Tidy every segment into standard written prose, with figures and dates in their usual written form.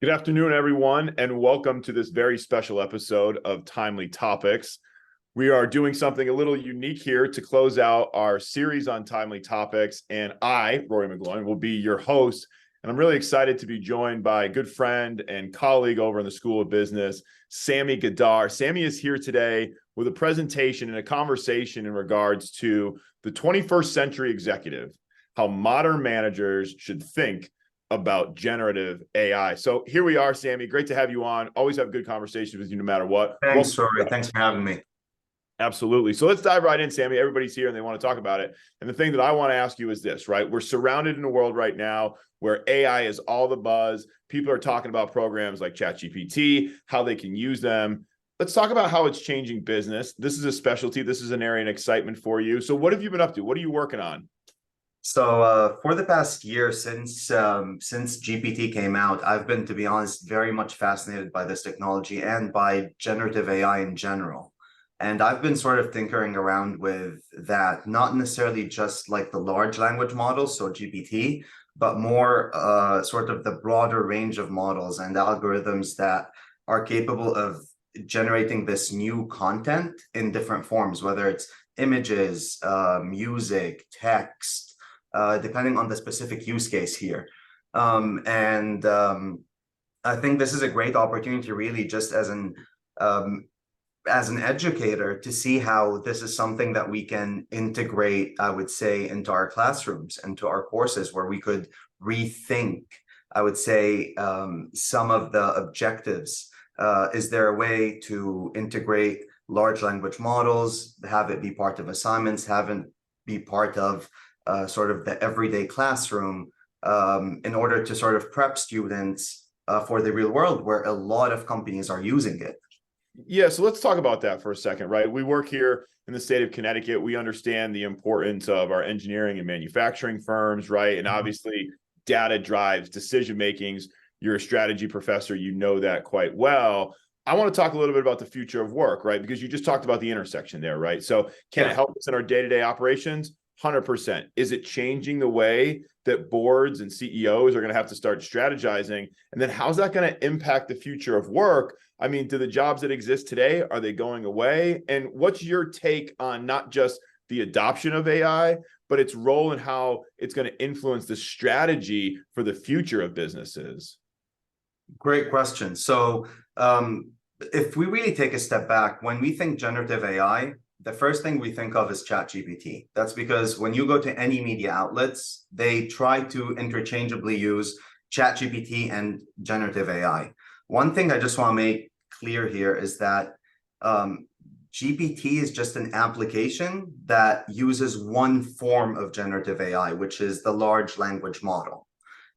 Good afternoon, everyone, and welcome to this very special episode of Timely Topics. We are doing something a little unique here to close out our series on Timely Topics, and I, Rory McGloin, will be your host. And I'm really excited to be joined by a good friend and colleague over in the School of Business, Sami Ghaddar. Sami is here today with a presentation and a conversation in regards to the 21st century executive, how modern managers should think about generative AI. So here we are, Sami. Great to have you on. Always have good conversations with you no matter what. Thanks, Rory. Thanks for having me. Absolutely. So let's dive right in, Sami. Everybody's here and they want to talk about it. And the thing that I want to ask you is this, right? We're surrounded in a world right now where AI is all the buzz. People are talking about programs like ChatGPT, how they can use them. Let's talk about how it's changing business. This is a specialty. This is an area of excitement for you. So what have you been up to? What are you working on? So for the past year, since GPT came out, I've been, to be honest, very much fascinated by this technology and by generative AI in general. And I've been sort of tinkering around with that, not necessarily just like the large language models, so GPT, but more sort of the broader range of models and algorithms that are capable of generating this new content in different forms, whether it's images, music, text, depending on the specific use case here. I think this is a great opportunity, really, just as an educator, to see how this is something that we can integrate, I would say, into our classrooms, into our courses, where we could rethink, I would say, some of the objectives. Is there a way to integrate large language models, have it be part of assignments, have it be part of sort of the everyday classroom, in order to sort of prep students for the real world, where a lot of companies are using it? Yeah, so let's talk about that for a second, right? We work here in the state of Connecticut. We understand the importance of our engineering and manufacturing firms, right? And obviously, data drives decision makings. You're a strategy professor, you know that quite well. I want to talk a little bit about the future of work, right? Because you just talked about the intersection there, right? So can it help us in our day-to-day operations? 100%. Is it changing the way that boards and CEOs are going to have to start strategizing? And then how's that going to impact the future of work? I mean, do the jobs that exist today, are they going away? And what's your take on not just the adoption of AI, but its role in how it's going to influence the strategy for the future of businesses? Great question. So if we really take a step back, when we think generative AI, the first thing we think of is ChatGPT. That's because when you go to any media outlets, they try to interchangeably use ChatGPT and generative AI. One thing I just want to make clear here is that GPT is just an application that uses one form of generative AI, which is the large language model.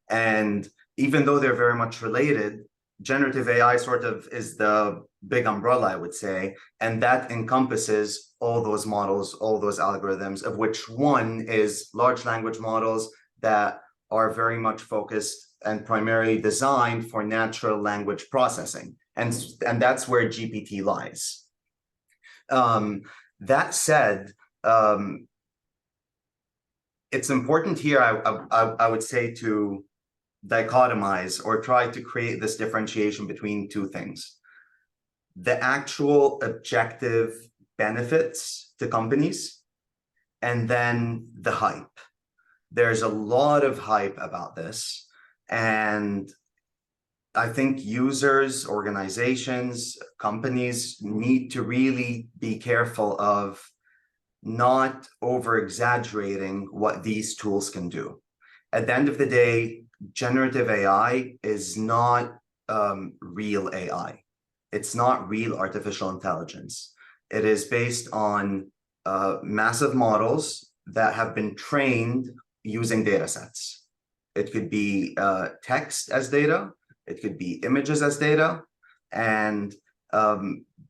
And even though they're very much related, generative AI sort of is the big umbrella, I would say, and that encompasses all those models, all those algorithms, of which one is large language models that are very much focused and primarily designed for natural language processing. And that's where GPT lies. That said, it's important here, I would say, to dichotomize or try to create this differentiation between two things: the actual objective benefits to companies, and then the hype. There's a lot of hype about this, and I think users, organizations, companies need to really be careful of not over-exaggerating what these tools can do. At the end of the day, generative AI is not real AI. It's not real artificial intelligence. It is based on massive models that have been trained using data sets. It could be text as data, it could be images as data, and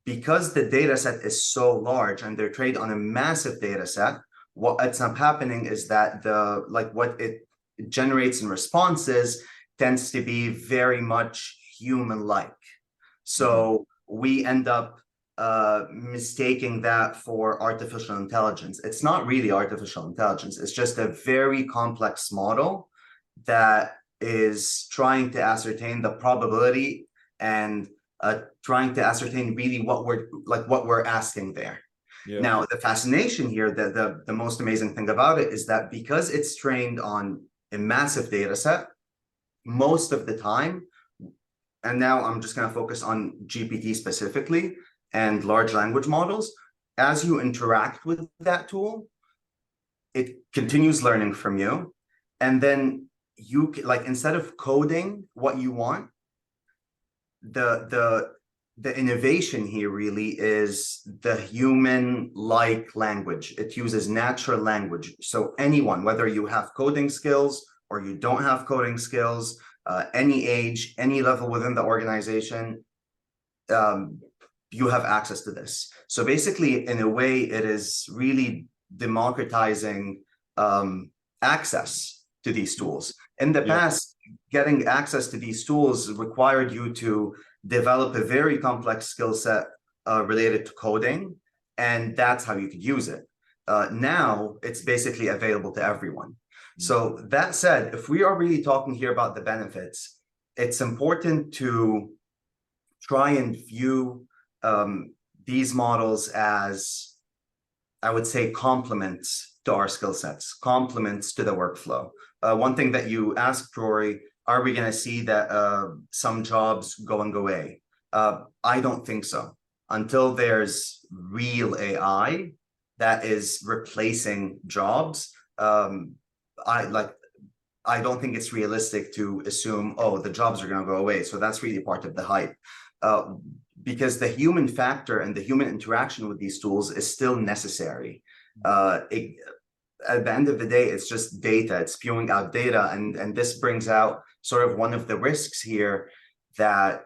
because the data set is so large and they're trained on a massive data set, what ends up happening is that what it generates in responses tends to be very much human-like. So we end up mistaking that for artificial intelligence. It's not really artificial intelligence. It's just a very complex model that is trying to ascertain the probability and trying to ascertain really what we're asking there. Yeah. Now, the fascination here, the most amazing thing about it is that because it's trained on a massive data set, most of the time, and now I'm just going to focus on GPT specifically and large language models, as you interact with that tool, it continues learning from you. And then you like, instead of coding what you want, the innovation here really is the human-like language. It uses natural language. So anyone, whether you have coding skills or you don't have coding skills, any age, any level within the organization, you have access to this. So basically, in a way, it is really democratizing access to these tools. In the past, getting access to these tools required you to develop a very complex skill set related to coding, and that's how you could use it. Now, it's basically available to everyone. So that said, if we are really talking here about the benefits, it's important to try and view these models as, I would say, complements to our skill sets, complements to the workflow. One thing that you asked, Rory, are we going to see that some jobs going away? I don't think so. Until there's real AI that is replacing jobs, I don't think it's realistic to assume, oh, the jobs are going to go away. So that's really part of the hype. Because the human factor and the human interaction with these tools is still necessary. At the end of the day, it's just data, it's spewing out data. And this brings out sort of one of the risks here, that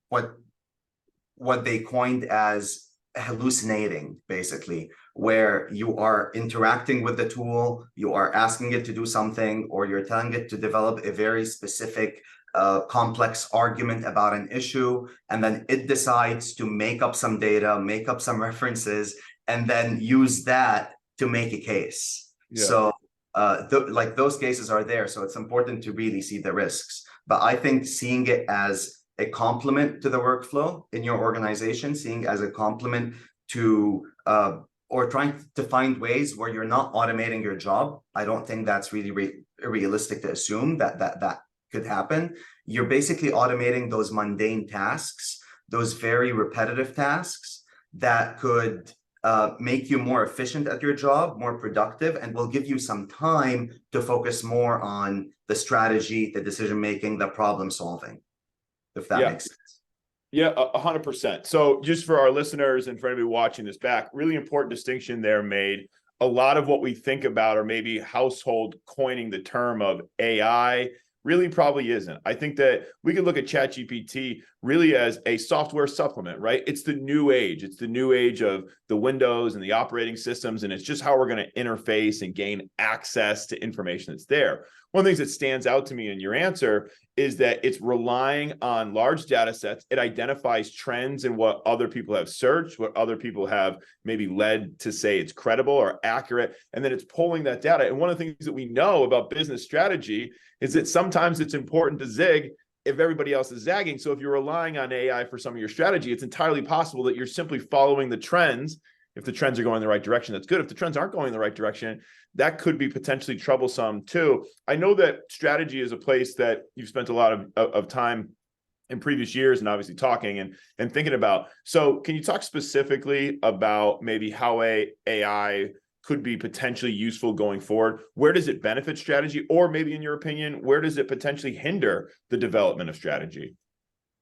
what they coined as hallucinating, basically, where you are interacting with the tool, you are asking it to do something, or you're telling it to develop a very specific complex argument about an issue, and then it decides to make up some data, make up some references, and then use that to make a case. So like those cases are there. So it's important to really see the risks. But I think seeing it as a complement to the workflow in your organization, seeing as a complement to or trying to find ways where you're not automating your job, I don't think that's really realistic to assume that could happen. You're basically automating those mundane tasks, those very repetitive tasks that could make you more efficient at your job, more productive, and will give you some time to focus more on the strategy, the decision-making, the problem solving, if that makes sense. Yeah, 100%. So just for our listeners and for anybody watching this back, really important distinction there made. A lot of what we think about, or maybe household coining the term of AI, really probably isn't. I think that we could look at ChatGPT really as a software supplement, right? It's the new age. It's the new age of the Windows and the operating systems, and it's just how we're going to interface and gain access to information that's there. One of the things that stands out to me in your answer is that it's relying on large data sets. It identifies trends in what other people have searched, what other people have maybe led to say it's credible or accurate, and then it's pulling that data. And one of the things that we know about business strategy is that sometimes it's important to zig if everybody else is zagging. So if you're relying on AI for some of your strategy, it's entirely possible that you're simply following the trends. If the trends are going in the right direction, that's good. If the trends aren't going in the right direction, that could be potentially troublesome too. I know that strategy is a place that you've spent a lot of time in previous years and obviously talking and thinking about. So can you talk specifically about maybe how AI could be potentially useful going forward? Where does it benefit strategy? Or maybe in your opinion, where does it potentially hinder the development of strategy?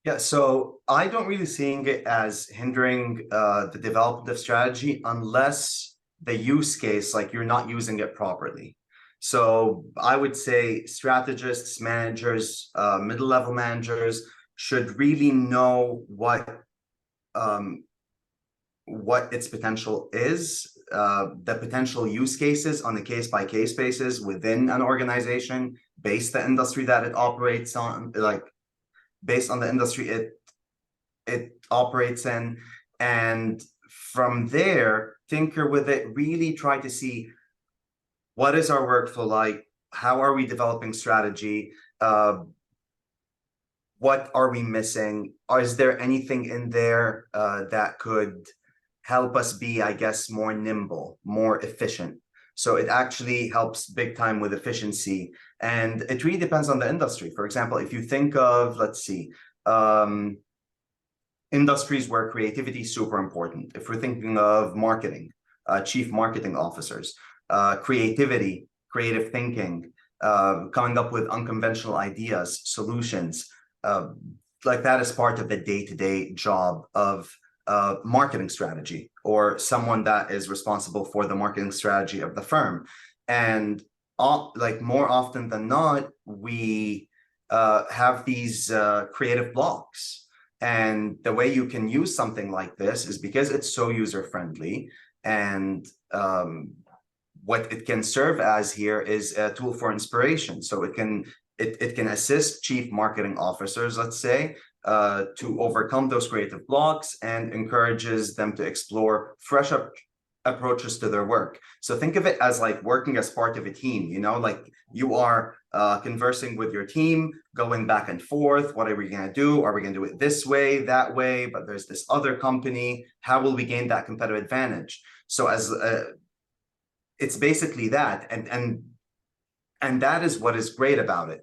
Yeah, so I don't really seeing it as hindering the development of strategy unless the use case, like you're not using it properly. So I would say strategists, managers, middle-level managers should really know what its potential is, the potential use cases on a case-by-case basis within an organization, based the industry that it operates on, like based on the industry it operates in, and from there tinker with it, really try to see what is our workflow like, how are we developing strategy? What are we missing? Is there anything in there that could help us be, I guess, more nimble, more efficient? So it actually helps big time with efficiency. And it really depends on the industry. For example, if you think of, let's see, industries where creativity is super important. If we're thinking of marketing, chief marketing officers, creativity, creative thinking, coming up with unconventional ideas, solutions, like that is part of the day-to-day job of marketing strategy, or someone that is responsible for the marketing strategy of the firm. And like more often than not, we have these creative blocks. And the way you can use something like this is because it's so user-friendly, and what it can serve as here is a tool for inspiration. So it can assist chief marketing officers, let's say, to overcome those creative blocks, and encourages them to explore fresh approaches to their work. So think of it as like working as part of a team, you know, like you are conversing with your team, going back and forth. What are we going to do? Are we going to do it this way, that way? But there's this other company. How will we gain that competitive advantage? So as it's basically that, and that is what is great about it.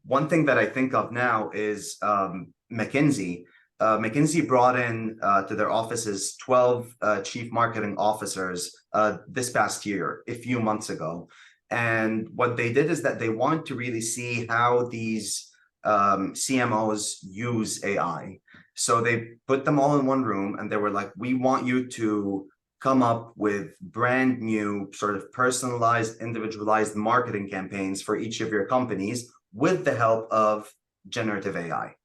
One thing that I think of now is McKinsey. McKinsey brought in to their offices 12 chief marketing officers this past year, a few months ago. And what they did is that they want to really see how these CMOs use AI. So they put them all in one room, and they were like, we want you to come up with brand new, sort of personalized, individualized marketing campaigns for each of your companies with the help of generative AI.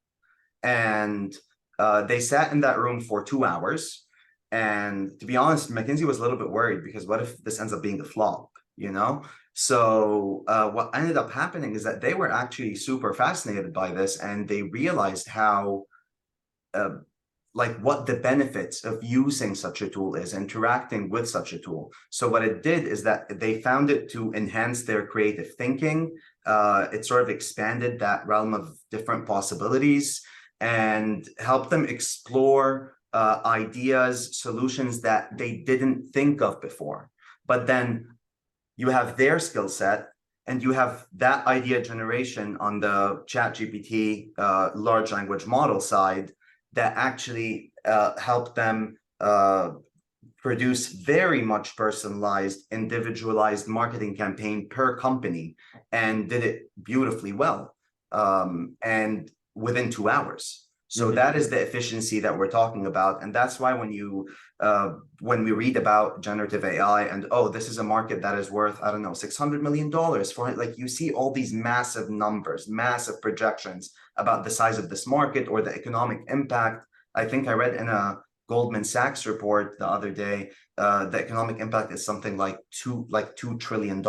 And they sat in that room for 2 hours. And to be honest, McKinsey was a little bit worried, because what if this ends up being a flop, you know? So what ended up happening is that they were actually super fascinated by this, and they realized how like what the benefits of using such a tool is, interacting with such a tool. So what it did is that they found it to enhance their creative thinking. It sort of expanded that realm of different possibilities and helped them explore ideas, solutions that they didn't think of before. But then you have their skill set, and you have that idea generation on the ChatGPT large language model side that actually helped them produce very much personalized, individualized marketing campaign per company, and did it beautifully well, and within 2 hours. So that is the efficiency that we're talking about. And that's why when you when we read about generative AI and, oh, this is a market that is worth, I don't know, $600 million for it, like you see all these massive numbers, massive projections about the size of this market or the economic impact. I think I read in a Goldman Sachs report the other day, the economic impact is something like $2 trillion.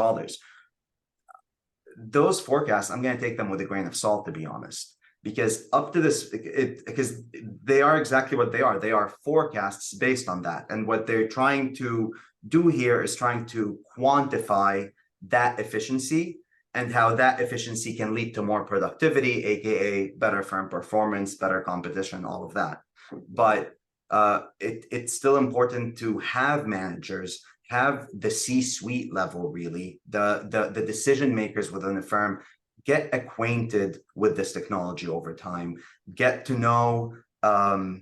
Those forecasts, I'm going to take them with a grain of salt, to be honest. Because up to this, because they are exactly what they are. They are forecasts based on that. And what they're trying to do here is trying to quantify that efficiency and how that efficiency can lead to more productivity, aka better firm performance, better competition, all of that. But it's still important to have managers, have the C-suite level, really, the decision makers within the firm, get acquainted with this technology over time, get to know the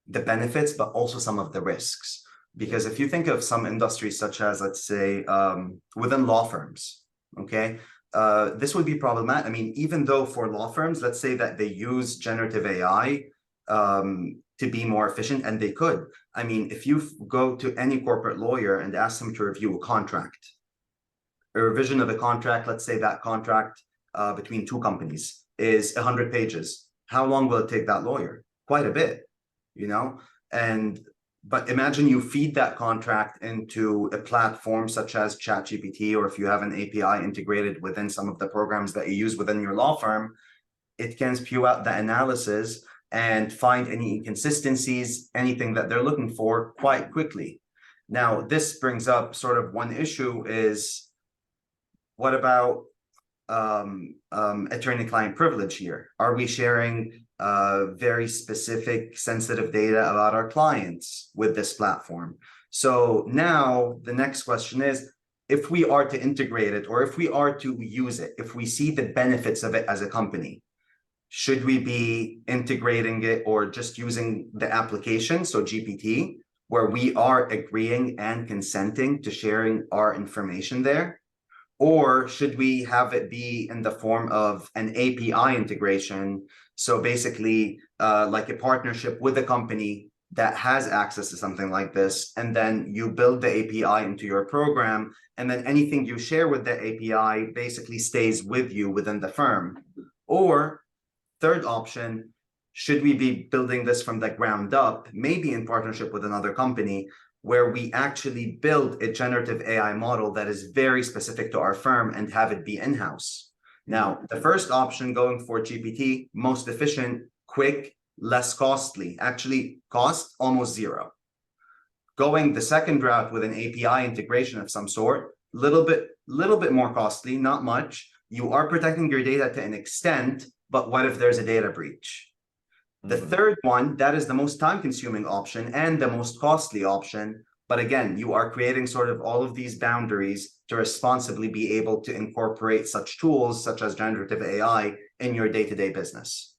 benefits, but also some of the risks. Because if you think of some industries, such as, let's say, within law firms, okay, this would be problematic. I mean, even though for law firms, let's say that they use generative AI to be more efficient, and they could. I mean, if you go to any corporate lawyer and ask them to review a contract, a revision of a contract, let's say that contract between two companies is 100 pages. How long will it take that lawyer? Quite a bit, you know? But imagine you feed that contract into a platform such as ChatGPT, or if you have an API integrated within some of the programs that you use within your law firm, it can spew out the analysis and find any inconsistencies, anything that they're looking for quite quickly. Now, this brings up sort of one issue is, what about attorney-client privilege here? Are we sharing very specific sensitive data about our clients with this platform? So now the next question is, if we are to integrate it, or if we are to use it, if we see the benefits of it as a company, should we be integrating it or just using the application, so GPT, where we are agreeing and consenting to sharing our information there? Or should we have it be in the form of an API integration? So basically, like a partnership with a company that has access to something like this, and then you build the API into your program, and then anything you share with the API basically stays with you within the firm. Or third option, should we be building this from the ground up, maybe in partnership with another company, where we actually build a generative AI model that is very specific to our firm and have it be in-house? Now, the first option, going for GPT, most efficient, quick, less costly, actually cost almost zero. Going the second route with an API integration of some sort, little bit more costly, not much. You are protecting your data to an extent, but what if there's a data breach? The third one, that is the most time-consuming option and the most costly option. But again, you are creating sort of all of these boundaries to responsibly be able to incorporate such tools, such as generative AI, in your day-to-day business.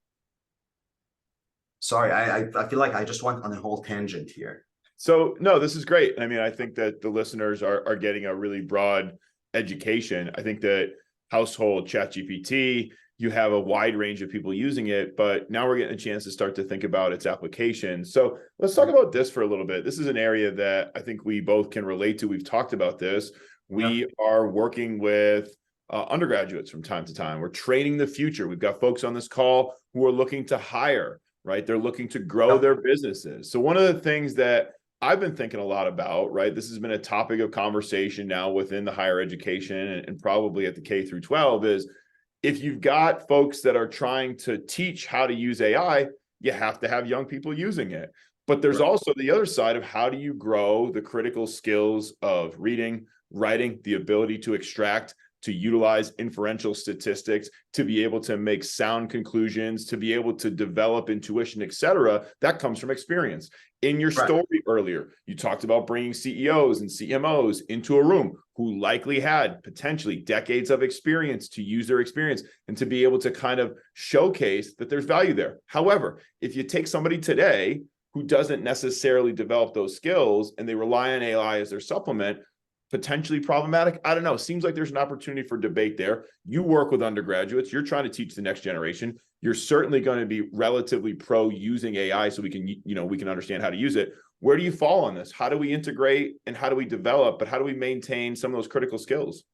Sorry, I feel like I just went on a whole tangent here. So no, this is great. I mean, I think that the listeners are getting a really broad education. I think that household ChatGPT, you have a wide range of people using it, but now we're getting a chance to start to think about its application. So let's talk about this for a little bit. This is an area that I think we both can relate to. We've talked about this. We are working with undergraduates from time to time. We're training the future. We've got folks on this call who are looking to hire, right? They're looking to grow their businesses. So one of the things that I've been thinking a lot about, right? This has been a topic of conversation now within the higher education and probably at the K through 12 is, if you've got folks that are trying to teach how to use AI, you have to have young people using it. But there's also the other side of how do you grow the critical skills of reading, writing, the ability to extract, to utilize inferential statistics, to be able to make sound conclusions, to be able to develop intuition, et cetera. That comes from experience. In your story earlier, you talked about bringing CEOs and CMOs into a room who likely had potentially decades of experience to use their experience and to be able to kind of showcase that there's value there. However, if you take somebody today who doesn't necessarily develop those skills and they rely on AI as their supplement, potentially problematic. I don't know. Seems like there's an opportunity for debate there. You work with undergraduates. You're trying to teach the next generation. You're certainly going to be relatively pro using AI so we can understand how to use it. Where do you fall on this? How do we integrate and how do we develop, but how do we maintain some of those critical skills?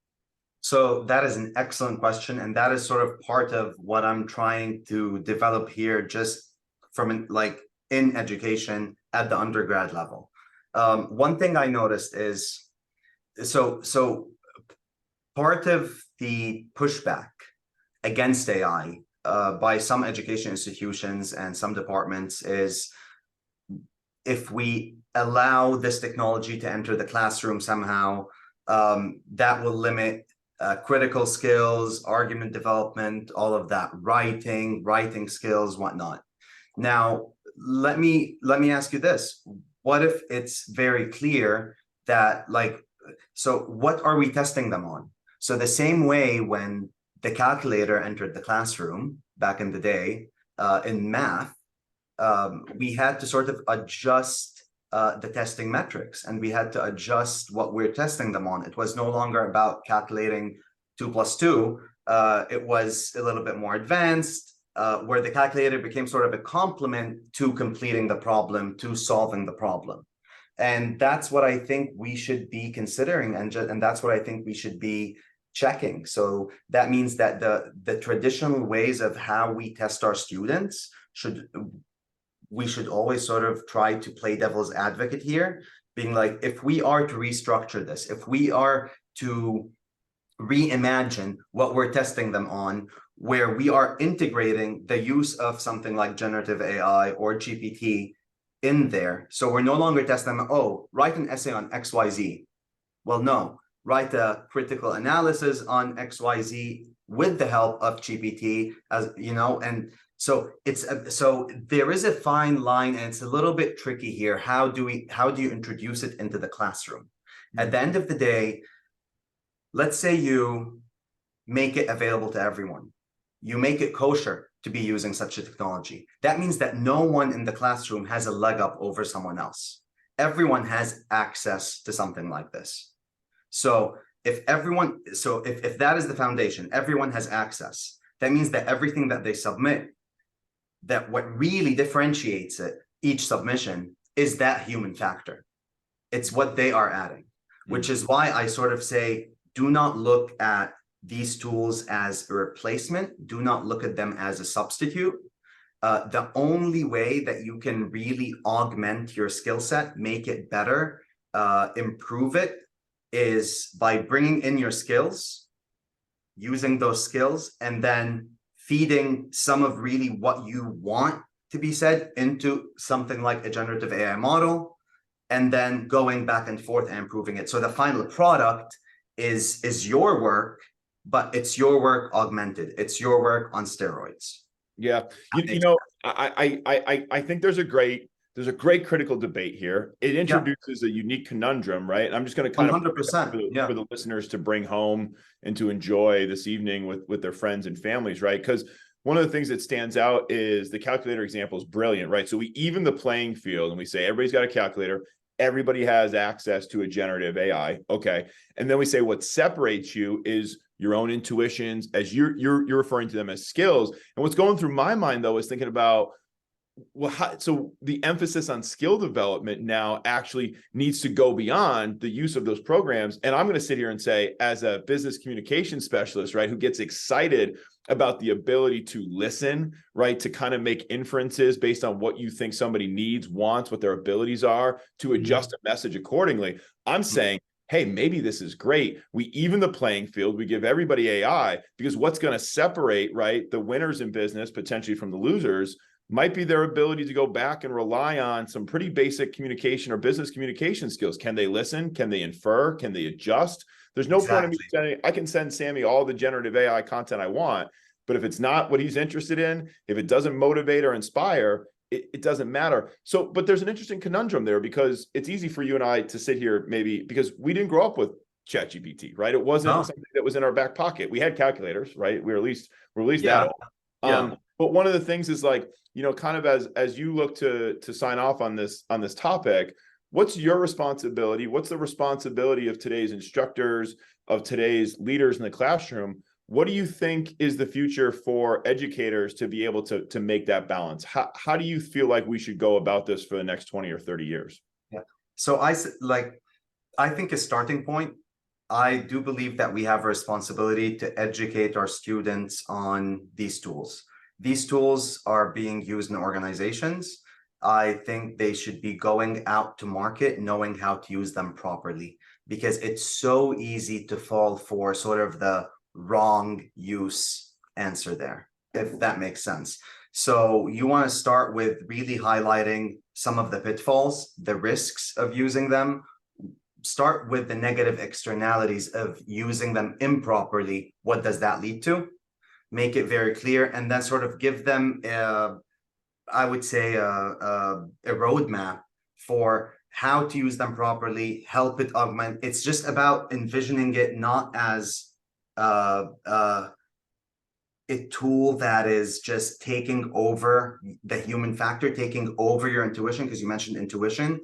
So that is an excellent question. And that is sort of part of what I'm trying to develop here, just from in education at the undergrad level. One thing I noticed is, so part of the pushback against AI by some education institutions and some departments is, if we allow this technology to enter the classroom somehow, that will limit critical skills, argument development, all of that, writing skills, whatnot. Now, let me ask you this. What if it's very clear that, so what are we testing them on? So the same way when the calculator entered the classroom back in the day in math, we had to sort of adjust the testing metrics, and we had to adjust what we're testing them on. It was no longer about calculating 2 + 2. It was a little bit more advanced, where the calculator became sort of a complement to completing the problem, to solving the problem. And that's what I think we should be considering, and that's what I think we should be checking. So that means that the traditional ways of how we test our students we should always sort of try to play devil's advocate here, being like, if we are to restructure this, if we are to reimagine what we're testing them on, where we are integrating the use of something like generative AI or GPT in there. So we're no longer testing them, oh, write an essay on XYZ. Well, no, write a critical analysis on XYZ with the help of GPT, as you know. And so so there is a fine line, and it's a little bit tricky here. How do you introduce it into the classroom? At the end of the day, let's say you make it available to everyone. You make it kosher to be using such a technology. That means that no one in the classroom has a leg up over someone else. Everyone has access to something like this. So if that is the foundation, everyone has access, that means that everything that they submit, that what really differentiates it, each submission, is that human factor. It's what they are adding, which is why I sort of say, do not look at these tools as a replacement. Do not look at them as a substitute. The only way that you can really augment your skill set, make it better, improve it, is by bringing in your skills, using those skills, and then feeding some of really what you want to be said into something like a generative AI model, and then going back and forth and improving it. So the final product is your work, but it's your work augmented. It's your work on steroids. Yeah, you know, I think there's a great critical debate here. It introduces a unique conundrum, right? And I'm just going to kind 100%, of for the listeners to bring home and to enjoy this evening with their friends and families, right? Because one of the things that stands out is the calculator example is brilliant, right? So we even the playing field and we say everybody's got a calculator. Everybody has access to a generative AI. Okay. And then we say what separates you is your own intuitions, as you're referring to them as skills. And what's going through my mind, though, is thinking about, well, so the emphasis on skill development now actually needs to go beyond the use of those programs. And I'm going to sit here and say, as a business communication specialist, right, who gets excited about the ability to listen, right, to kind of make inferences based on what you think somebody needs, wants, what their abilities are, to adjust a message accordingly. I'm saying, hey, maybe this is great. We even the playing field, we give everybody AI, because what's going to separate, right, the winners in business potentially from the losers might be their ability to go back and rely on some pretty basic communication or business communication skills. Can they listen? Can they infer? Can they adjust? There's no point in me saying, I can send Sami all the generative AI content I want, but if it's not what he's interested in, if it doesn't motivate or inspire, it doesn't matter. So, but there's an interesting conundrum there, because it's easy for you and I to sit here maybe because we didn't grow up with ChatGPT, right? It wasn't something that was in our back pocket. We had calculators, right? We're at least that old. But one of the things is, like, you know, kind of as you look to sign off on this topic, what's your responsibility? What's the responsibility of today's instructors, of today's leaders in the classroom? What do you think is the future for educators to be able to make that balance? How do you feel like we should go about this for the next 20 or 30 years? Yeah. So I think a starting point, I do believe that we have a responsibility to educate our students on these tools. These tools are being used in organizations. I think they should be going out to market knowing how to use them properly, because it's so easy to fall for sort of the wrong use answer there, if that makes sense. So you want to start with really highlighting some of the pitfalls, the risks of using them. Start with the negative externalities of using them improperly. What does that lead to? Make it very clear, and then sort of give them, I would say, a roadmap for how to use them properly, help it augment. It's just about envisioning it not as a tool that is just taking over the human factor, taking over your intuition, because you mentioned intuition,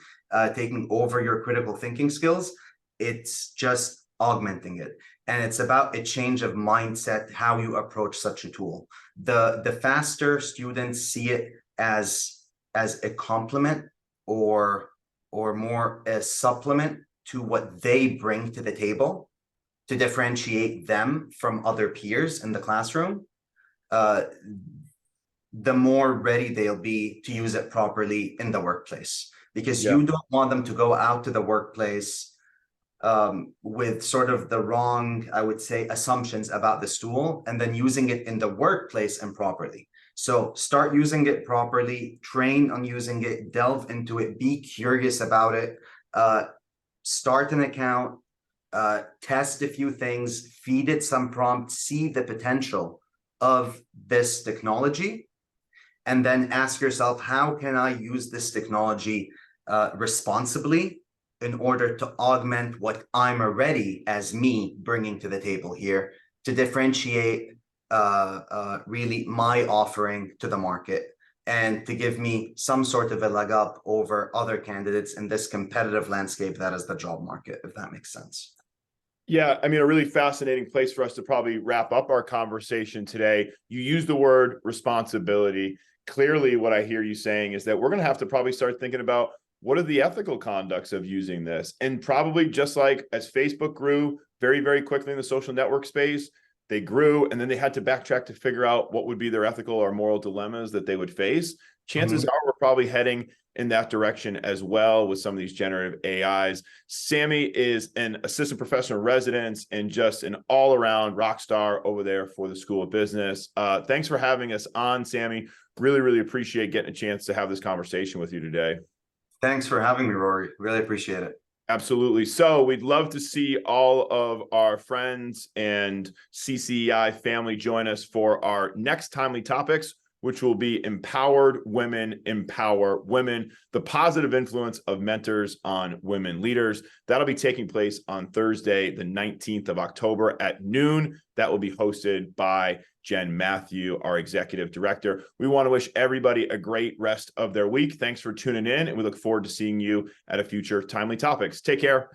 taking over your critical thinking skills. It's just augmenting it. And it's about a change of mindset, how you approach such a tool. The faster students see it as a complement or more a supplement to what they bring to the table to differentiate them from other peers in the classroom, the more ready they'll be to use it properly in the workplace. Because you don't want them to go out to the workplace with sort of the wrong, I would say, assumptions about this tool, and then using it in the workplace improperly. So start using it properly, train on using it, delve into it, be curious about it, start an account, test a few things, feed it some prompts, see the potential of this technology, and then ask yourself, how can I use this technology responsibly in order to augment what I'm already, as me, bringing to the table here, to differentiate really my offering to the market, and to give me some sort of a leg up over other candidates in this competitive landscape that is the job market, if that makes sense. Yeah, I mean, a really fascinating place for us to probably wrap up our conversation today. You use the word responsibility. Clearly, what I hear you saying is that we're going to have to probably start thinking about what are the ethical conducts of using this? And probably just like as Facebook grew very, very quickly in the social network space, they grew and then they had to backtrack to figure out what would be their ethical or moral dilemmas that they would face. Chances are we're probably heading in that direction as well with some of these generative AIs. Sami is an assistant professor in residence and just an all-around rock star over there for the School of Business. Thanks for having us on, Sami. Really, really appreciate getting a chance to have this conversation with you today. Thanks for having me, Rory. Really appreciate it. Absolutely. So we'd love to see all of our friends and CCEI family join us for our next Timely Topics, which will be Empowered Women Empower Women, the positive influence of mentors on women leaders. That'll be taking place on Thursday, the 19th of October at noon. That will be hosted by Jen Matthew, our executive director. We want to wish everybody a great rest of their week. Thanks for tuning in, and we look forward to seeing you at a future Timely Topics. Take care.